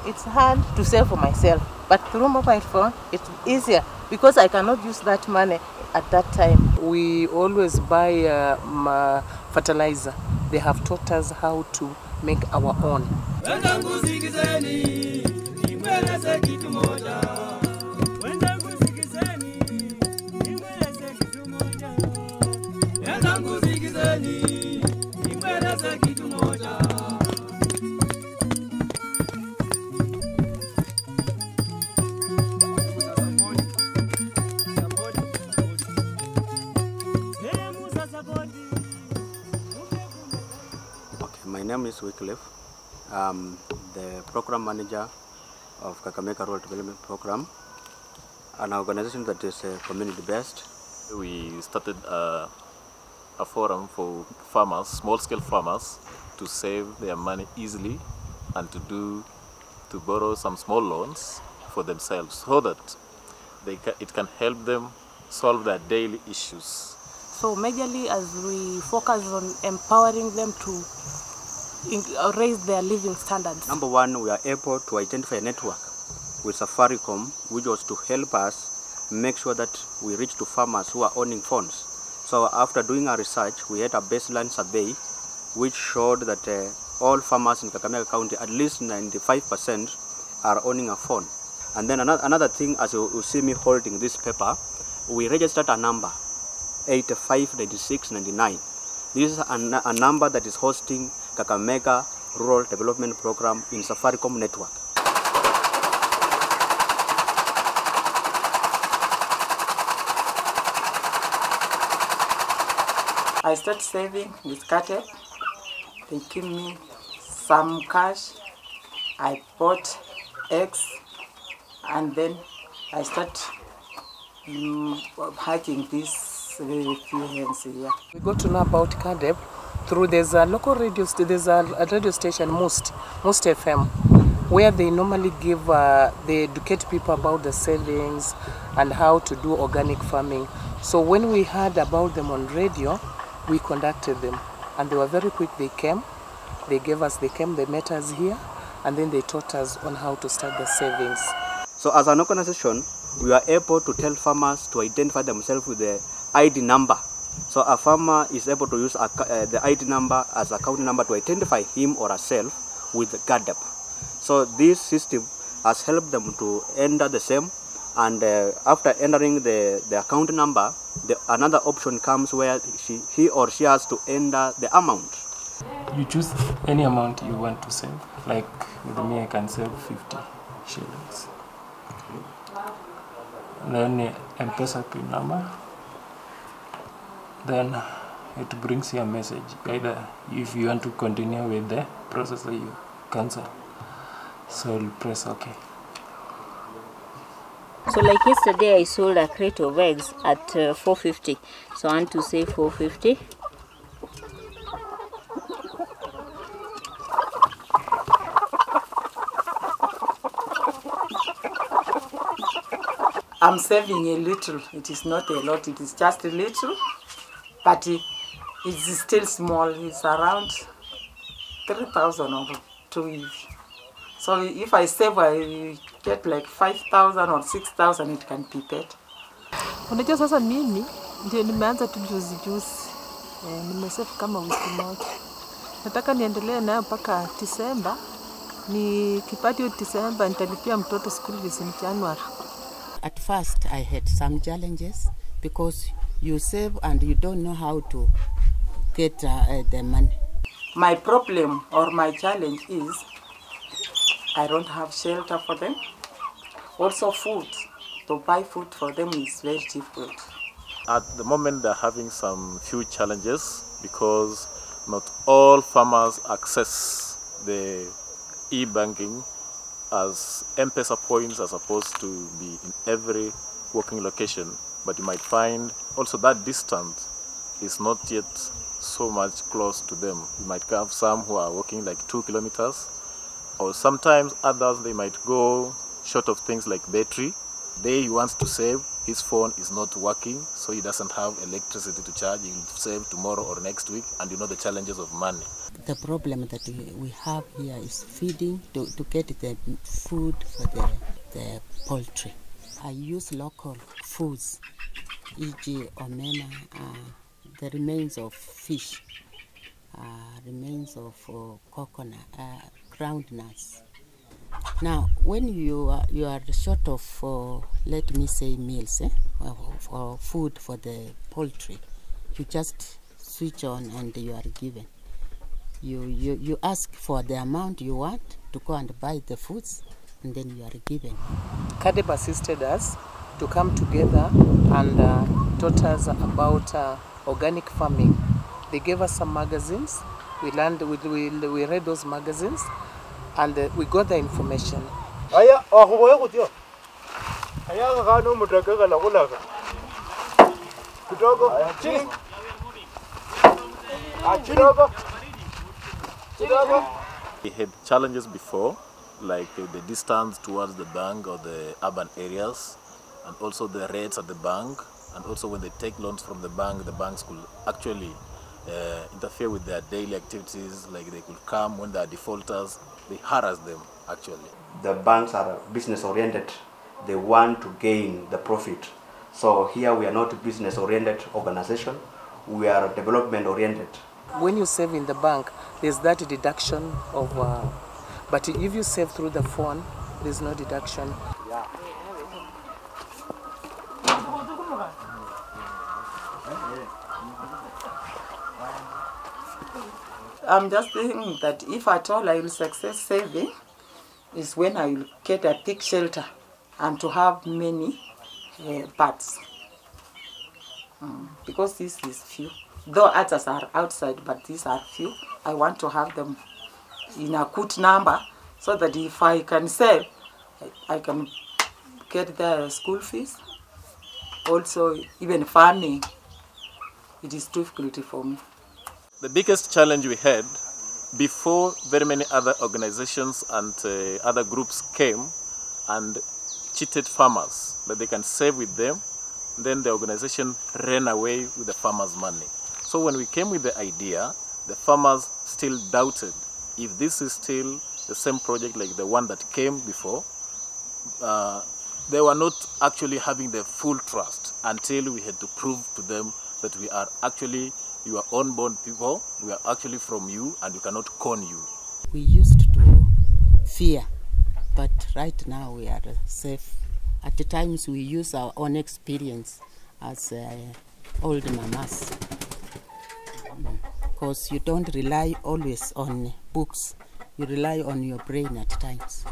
it's hard to save for myself, but through mobile phone, it's easier because I cannot use that money at that time. We always buy fertilizer. They have taught us how to make our own. My name is Wycliffe. I'm the program manager of Kakamega Rural Development Program, an organization that is community-based. We started a forum for farmers, small-scale farmers, to save their money easily and to borrow some small loans for themselves, so that it can help them solve their daily issues. So majorly, as we focus on empowering them to raise their living standards. Number one, we are able to identify a network with Safaricom, which was to help us make sure that we reach to farmers who are owning phones. So after doing our research, we had a baseline survey which showed that all farmers in Kakamega County, at least 95%, are owning a phone. And then another thing, as you see me holding this paper, we registered a number, 859699. This is a number that is hosting Kakamega Rural Development Program in Safaricom network. I started saving with Kardep. They give me some cash. I bought eggs, and then I start hiking these few hens here. We got to know about Kardep through there's a local radio. There's a radio station, Most FM, where they normally give they educate people about the savings and how to do organic farming. So when we heard about them on radio, we contacted them, and they were very quick. They came, they met us here, and then they taught us on how to start the savings. So as an organization, we are able to tell farmers to identify themselves with the ID number. So a farmer is able to use the ID number as a account number to identify him or herself with Kardep. So this system has helped them to enter the same, and after entering the account number, another option comes where he or she has to enter the amount. You choose any amount you want to save. Like with me, I can save 50 shillings. Then M-Pesa PIN number. Then it brings you a message. Either if you want to continue with the process or you cancel. So you'll press OK. So like yesterday I sold a crate of eggs at 450. So I want to save 450. I'm saving a little. It is not a lot, it is just a little, but it's still small. It's around 3,000 or 2. So if I save, I get like 5,000 or 6,000, it can be better. Unajua sasa mimi ndio nimeanza tu juzi. Nimesave kama wiki moja. Nataka niendelee nayo mpaka Disemba. Nikipata hiyo Disemba nitalipia mtoto school fees in January. At first I had some challenges because you save and you don't know how to get the money. My problem or my challenge is I don't have shelter for them. Also food. To buy food for them is very difficult. At the moment they're having some few challenges because not all farmers access the e-banking, as M-Pesa points are supposed to be in every working location, but you might find also that distance is not yet so much close to them. You might have some who are walking like 2 kilometers, or sometimes others they might go short of things like battery. He wants to save, his phone is not working, so he doesn't have electricity to charge. He will save tomorrow or next week, and you know the challenges of money. the problem that we have here is feeding, to get the food for the poultry. I use local foods, e.g. omena, the remains of fish, remains of coconut, ground nuts. Now, when you are short of, let me say, meals, or food for the poultry, you just switch on and you are given. You ask for the amount you want to go and buy the foods, and then you are given. Kardep assisted us to come together and taught us about organic farming. They gave us some magazines. We learned, we read those magazines, and we got the information. We had challenges before, like the distance towards the bank or the urban areas, and also the rates at the bank, and also when they take loans from the banks could actually interfere with their daily activities, like they could come when they are defaulters, they harass them actually. The banks are business oriented, they want to gain the profit. So here we are not a business oriented organization, we are development oriented. When you save in the bank, there's that deduction of, but if you save through the phone, there's no deduction. I'm just thinking that if at all I will success saving, is when I will get a thick shelter and to have many parts. Because this is few. Though others are outside, but these are few. I want to have them in a good number so that if I can sell, I can get their school fees. Also, even farming, it is difficult for me. The biggest challenge we had before very many other organizations and other groups came and cheated farmers that they can save with them, then the organization ran away with the farmers' money. So when we came with the idea, the farmers still doubted if this is still the same project like the one that came before. They were not actually having the full trust until we had to prove to them that we are actually your own-born people, we are actually from you and we cannot con you. We used to fear, but right now we are safe. At the times we use our own experience as old mamas. Because you don't rely always on books, you rely on your brain at times.